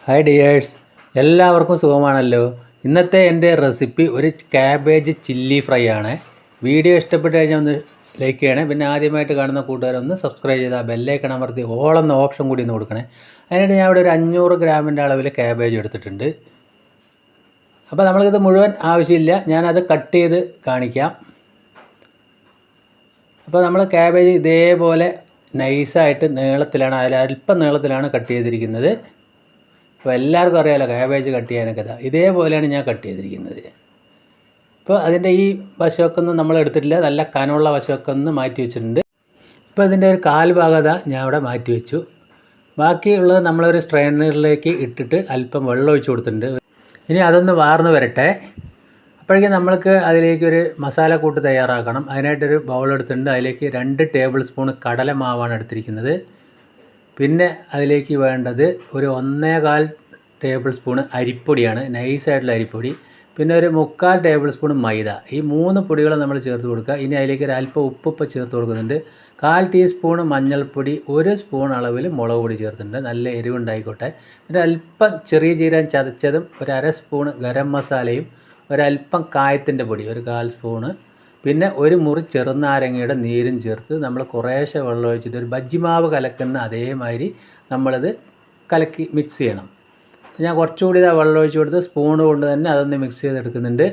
Hi dears, എല്ലാവർക്കും സുഖമാണല്ലോ. ഇന്നത്തെ എൻ്റെ റെസിപ്പി ഒരു ക്യാബേജ് ചില്ലി ഫ്രൈ ആണ്. വീഡിയോ ഇഷ്ടപ്പെട്ട് കഴിഞ്ഞാൽ ഒന്ന് ലൈക്ക് ചെയ്യണേ. പിന്നെ ആദ്യമായിട്ട് കാണുന്ന കൂട്ടുകാരൊന്ന് സബ്സ്ക്രൈബ് ചെയ്താൽ ബെല്ലൈക്കൺ അമർത്തി ഓൾ എന്ന ഓപ്ഷൻ കൂടി ഒന്ന് കൊടുക്കണേ. അതിനായിട്ട് ഞാൻ ഇവിടെ ഒരു 500 ഗ്രാമിൻ്റെ അളവിൽ ക്യാബേജ് എടുത്തിട്ടുണ്ട്. അപ്പോൾ നമ്മൾക്കിത് മുഴുവൻ ആവശ്യമില്ല, ഞാനത് കട്ട് ചെയ്ത് കാണിക്കാം. അപ്പോൾ നമ്മൾ ക്യാബേജ് ഇതേപോലെ നൈസായിട്ട് നീളത്തിലാണ്, അല്പം നീളത്തിലാണ് കട്ട് ചെയ്തിരിക്കുന്നത്. അപ്പോൾ എല്ലാവർക്കും അറിയാമല്ലോ ക്യാബേജ് കട്ട് ചെയ്യാനൊക്കെ ഇതേപോലെയാണ് ഞാൻ കട്ട് ചെയ്തിരിക്കുന്നത്. ഇപ്പോൾ അതിൻ്റെ ഈ വശമൊക്കെ ഒന്നും നമ്മൾ എടുത്തിട്ടില്ല, നല്ല കനമുള്ള വശമൊക്കെ ഒന്ന് മാറ്റി വെച്ചിട്ടുണ്ട്. ഇപ്പോൾ ഇതിൻ്റെ ഒരു കാൽ ഭാഗത ഞാൻ ഇവിടെ മാറ്റി വെച്ചു. ബാക്കിയുള്ളത് നമ്മളൊരു സ്ട്രെയിനറിലേക്ക് ഇട്ടിട്ട് അല്പം വെള്ളം ഒഴിച്ച് കൊടുത്തിട്ടുണ്ട്. ഇനി അതൊന്ന് വാർന്ന് വരട്ടെ. അപ്പോഴേക്കും നമ്മൾക്ക് അതിലേക്കൊരു മസാലക്കൂട്ട് തയ്യാറാക്കണം. അതിനായിട്ടൊരു ബൗൾ എടുത്തിട്ടുണ്ട്. അതിലേക്ക് 2 ടേബിൾ സ്പൂൺ കടലമാവാണ് എടുത്തിരിക്കുന്നത്. പിന്നെ അതിലേക്ക് വേണ്ടത് ഒരു 1.25 ടേബിൾ സ്പൂൺ അരിപ്പൊടിയാണ്, നൈസായിട്ടുള്ള അരിപ്പൊടി. പിന്നെ ഒരു 3/4 ടേബിൾ സ്പൂൺ മൈദ. ഈ 3 പൊടികൾ നമ്മൾ ചേർത്ത് കൊടുക്കുക. ഇനി അതിലേക്ക് ഒരു അല്പം ഉപ്പ് ചേർത്ത് കൊടുക്കുന്നുണ്ട്. 1/4 ടീസ്പൂൺ മഞ്ഞൾപ്പൊടി, 1 സ്പൂൺ അളവിൽ മുളക് പൊടി ചേർത്തിട്ടുണ്ട്. നല്ല എരിവുണ്ടായിക്കോട്ടെ. പിന്നെ അല്പം ചെറിയ ജീരകം ചതച്ചതും, ഒരു 1/2 സ്പൂൺ ഗരം മസാലയും, ഒരല്പം കായത്തിൻ്റെ പൊടി, ഒരു 1/4 സ്പൂണ്. പിന്നെ ഒരു മുറി ചെറുനാരങ്ങയുടെ നീരും ചേർത്ത് നമ്മൾ കുറേശ്ശെ വെള്ളം ഒഴിച്ചിട്ട് ഒരു ബജ്ജിമാവ് കലക്കുന്ന അതേമാതിരി നമ്മളത് കലക്കി മിക്സ് ചെയ്യണം. ഞാൻ കുറച്ചുകൂടി വെള്ളം ഒഴിച്ച് കൊടുത്ത് സ്പൂൺ കൊണ്ട് തന്നെ അതൊന്ന് മിക്സ് ചെയ്തെടുക്കുന്നുണ്ട്.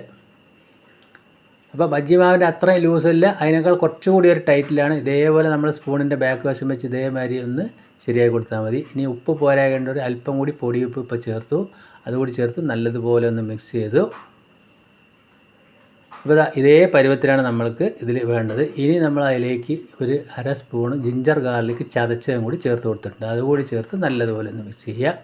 അപ്പോൾ ബജ്ജിമാവിൻ്റെ അത്രയും ലൂസില്ല, അതിനേക്കാൾ കുറച്ചുകൂടി ഒരു ടൈറ്റിലാണ്. ഇതേപോലെ നമ്മൾ സ്പൂണിൻ്റെ ബാക്ക് വശം വെച്ച് ഇതേമാതിരി ഒന്ന് ശരിയായി കൊടുത്താൽ മതി. ഇനി ഉപ്പ് പോരാകേണ്ട ഒരു അല്പം കൂടി പൊടിയുപ്പ് ഇപ്പോൾ ചേർത്തു. അതുകൂടി ചേർത്ത് നല്ലതുപോലെ ഒന്ന് മിക്സ് ചെയ്തു. അപ്പോൾ ഇതേ പരുവത്തിലാണ് നമ്മൾക്ക് ഇതിൽ വേണ്ടത്. ഇനി നമ്മൾ അതിലേക്ക് ഒരു 1/2 സ്പൂൺ ജിഞ്ചർ ഗാർലിക് ചതച്ചതും കൂടി ചേർത്ത് കൊടുത്തിട്ടുണ്ട്. അതുകൂടി ചേർത്ത് നല്ലതുപോലെ ഒന്ന് മിക്സ് ചെയ്യുക.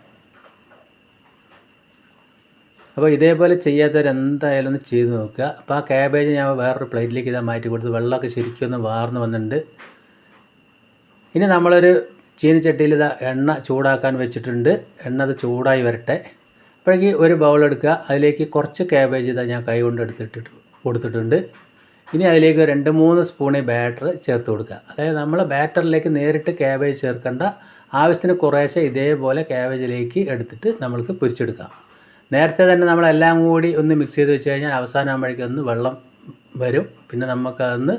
അപ്പോൾ ഇതേപോലെ ചെയ്യാത്തവരെന്തായാലും ഒന്ന് ചെയ്ത് നോക്കുക. അപ്പോൾ ആ ക്യാബേജ് ഞാൻ വേറൊരു പ്ലേറ്റിലേക്ക് മാറ്റി കൊടുത്ത് വെള്ളമൊക്കെ ശരിക്കും ഒന്ന് വാർന്ന് വന്നിട്ടുണ്ട്. ഇനി നമ്മളൊരു ചീനിച്ചട്ടിയിൽ എണ്ണ ചൂടാക്കാൻ വെച്ചിട്ടുണ്ട്. എണ്ണ അത് ചൂടായി വരട്ടെ. അപ്പോഴേക്ക് ഒരു ബൗൾ എടുക്കുക. അതിലേക്ക് കുറച്ച് ക്യാബേജ് ഞാൻ കൈ കൊണ്ട് കൊടുത്തിട്ടുണ്ട്. ഇനി അതിലേക്ക് 2-3 സ്പൂണ് ബാറ്റർ ചേർത്ത് കൊടുക്കുക. അതായത് നമ്മൾ ബാറ്ററിലേക്ക് നേരിട്ട് ക്യാബേജ് ചേർക്കേണ്ട, ആവശ്യത്തിന് കുറേശ്ശെ ഇതേപോലെ ക്യാബേജിലേക്ക് എടുത്തിട്ട് നമ്മൾക്ക് പൊരിച്ചെടുക്കാം. നേരത്തെ തന്നെ നമ്മളെല്ലാം കൂടി ഒന്ന് മിക്സ് ചെയ്ത് വെച്ച് കഴിഞ്ഞാൽ അവസാനം ആകുമ്പോഴേക്കും ഒന്ന് വെള്ളം വരും. പിന്നെ നമുക്കതൊന്ന്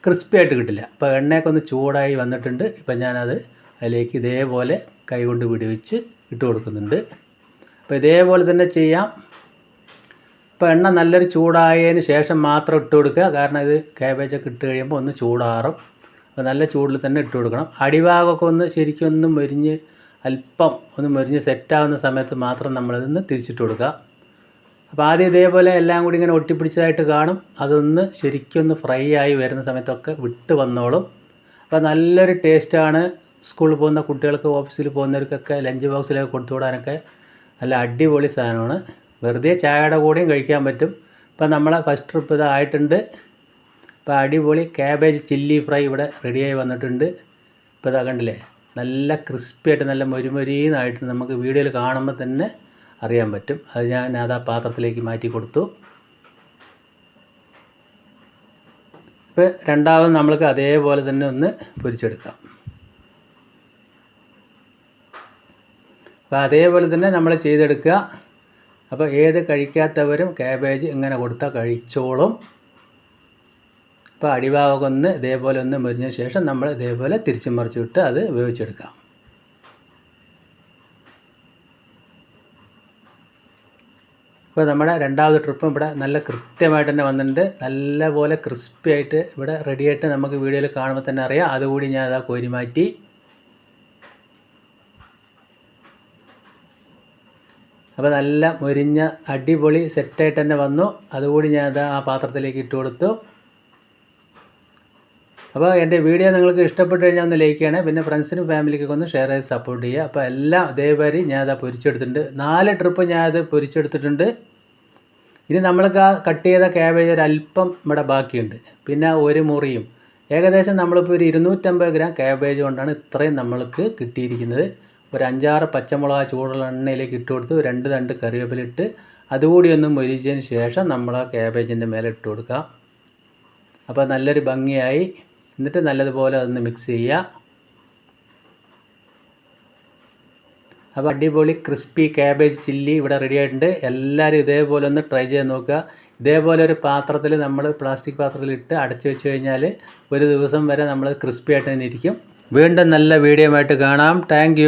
ക്രിസ്പി ആയിട്ട് കിട്ടില്ല. അപ്പോൾ എണ്ണയൊക്കെ ഒന്ന് ചൂടായി വന്നിട്ടുണ്ട്. ഇപ്പം ഞാനത് അതിലേക്ക് ഇതേപോലെ കൈ കൊണ്ട് പിടിവെച്ച് ഇട്ട് കൊടുക്കുന്നുണ്ട്. അപ്പോൾ ഇതേപോലെ തന്നെ ചെയ്യാം. ഇപ്പോൾ എണ്ണ നല്ലൊരു ചൂടായതിന് ശേഷം മാത്രം ഇട്ട് കൊടുക്കുക. കാരണം ഇത് ക്യാബേജൊക്കെ ഇട്ട് കഴിയുമ്പോൾ ഒന്ന് ചൂടാറും. അപ്പോൾ നല്ല ചൂടിൽ തന്നെ ഇട്ട് കൊടുക്കണം. അടിഭാഗമൊക്കെ ഒന്ന് ശരിക്കും ഒന്ന് മൊരിഞ്ഞ് അല്പം ഒന്ന് മൊരിഞ്ഞ് സെറ്റാവുന്ന സമയത്ത് മാത്രം നമ്മളിതൊന്ന് തിരിച്ചിട്ട് കൊടുക്കുക. അപ്പോൾ ആദ്യം ഇതേപോലെ എല്ലാം കൂടി ഇങ്ങനെ ഒട്ടിപ്പിടിച്ചതായിട്ട് കാണും. അതൊന്ന് ശരിക്കും ഒന്ന് ഫ്രൈ ആയി വരുന്ന സമയത്തൊക്കെ വിട്ട് വന്നോളും. അപ്പോൾ നല്ലൊരു ടേസ്റ്റാണ്. സ്കൂളിൽ പോകുന്ന കുട്ടികൾക്ക്, ഓഫീസിൽ പോകുന്നവർക്കൊക്കെ ലഞ്ച് ബോക്സിലൊക്കെ കൊടുത്തു വിടാനൊക്കെ നല്ല അടിപൊളി സാധനമാണ്. വെറുതെ ചായയുടെ കൂടെയും കഴിക്കാൻ പറ്റും. ഇപ്പോൾ നമ്മളെ ഫസ്റ്റ് ട്രിപ്പ് ഇതായിട്ടുണ്ട്. ഇപ്പോൾ അടിപൊളി ക്യാബേജ് ചില്ലി ഫ്രൈ ഇവിടെ റെഡിയായി വന്നിട്ടുണ്ട്. ഇപ്പോൾ ഇതാ കണ്ടില്ലേ, നല്ല ക്രിസ്പിയായിട്ട് നല്ല മൊരിമൊരീന്നായിട്ട് നമുക്ക് വീഡിയോയിൽ കാണുമ്പോൾ തന്നെ അറിയാൻ പറ്റും. അത് ഞാൻ ആ പാത്രത്തിലേക്ക് മാറ്റി കൊടുത്തു. ഇപ്പോൾ രണ്ടാമത് നമ്മൾക്ക് അതേപോലെ തന്നെ ഒന്ന് പൊരിച്ചെടുക്കാം. അപ്പോൾ അതേപോലെ തന്നെ നമ്മൾ ചെയ്തെടുക്കുക. അപ്പോൾ ഏത് കഴിക്കാത്തവരും ക്യാബേജ് ഇങ്ങനെ കൊടുത്താൽ കഴിച്ചോളും. അപ്പോൾ അടിഭാഗമൊക്കെ ഒന്ന് ഇതേപോലെ ഒന്ന് മൊരിഞ്ഞ ശേഷം നമ്മൾ ഇതേപോലെ തിരിച്ചു മറിച്ച് വിട്ട് അത് വേവിച്ചെടുക്കാം. ഇപ്പോൾ നമ്മുടെ രണ്ടാമത്തെ ട്രിപ്പും ഇവിടെ നല്ല കൃത്യമായിട്ട് തന്നെ വന്നിട്ടുണ്ട്. നല്ലപോലെ ക്രിസ്പി ആയിട്ട് ഇവിടെ റെഡിയായിട്ട് നമുക്ക് വീഡിയോയിൽ കാണുമ്പോൾ തന്നെ അറിയാം. അതുകൂടി ഞാൻ അതാ കോരി മാറ്റി. അപ്പോൾ നല്ല മൊരിഞ്ഞ അടിപൊളി സെറ്റായിട്ട് തന്നെ വന്നു. അതുകൂടി ഞാൻ ആ പാത്രത്തിലേക്ക് ഇട്ട് കൊടുത്തു. അപ്പോൾ എൻ്റെ വീഡിയോ നിങ്ങൾക്ക് ഇഷ്ടപ്പെട്ട് കഴിഞ്ഞാൽ ഒന്ന് ലൈക്ക് ചെയ്യണേ. പിന്നെ ഫ്രണ്ട്സിനും ഫാമിലിക്കൊക്കെ ഒന്ന് ഷെയർ ചെയ്ത് സപ്പോർട്ട് ചെയ്യുക. അപ്പോൾ എല്ലാം ഇതേമാതിരി ഞാനത് പൊരിച്ചെടുത്തിട്ടുണ്ട്. 4 ട്രിപ്പ് ഞാനത് പൊരിച്ചെടുത്തിട്ടുണ്ട്. ഇനി നമ്മൾക്ക് ആ കട്ട് ചെയ്ത ക്യാബേജ് ഒരല്പം ഇവിടെ ബാക്കിയുണ്ട്. പിന്നെ ഒരു മുറിയും ഏകദേശം നമ്മളിപ്പോൾ ഒരു 250 ഗ്രാം ക്യാബേജ് കൊണ്ടാണ് ഇത്രയും നമ്മൾക്ക് കിട്ടിയിരിക്കുന്നത്. ഒരു 5-6 പച്ചമുളക് ചൂടുള്ള എണ്ണയിലേക്ക് ഇട്ട് കൊടുത്ത് 2 തണ്ട് കറിവേപ്പില ഇട്ട് അതുകൂടി ഒന്ന് മൊരിച്ചതിന് ശേഷം നമ്മൾ ആ ക്യാബേജിൻ്റെ മേലെ ഇട്ട് കൊടുക്കാം. അപ്പോൾ നല്ലൊരു ഭംഗിയായി. എന്നിട്ട് നല്ലതുപോലെ അതൊന്ന് മിക്സ് ചെയ്യുക. അപ്പോൾ അടിപൊളി ക്രിസ്പി ക്യാബേജ് ചില്ലി ഇവിടെ റെഡി ആയിട്ടുണ്ട്. എല്ലാവരും ഇതേപോലെ ഒന്ന് ട്രൈ ചെയ്ത് നോക്കുക. ഇതേപോലെ ഒരു പാത്രത്തിൽ നമ്മൾ പ്ലാസ്റ്റിക് പാത്രത്തിലിട്ട് അടച്ചു വെച്ച് കഴിഞ്ഞാൽ ഒരു ദിവസം വരെ നമ്മൾ ക്രിസ്പി ആയിട്ട് തന്നെ ഇരിക്കും. വീണ്ടും നല്ല വീഡിയോ ആയിട്ട് കാണാം. താങ്ക്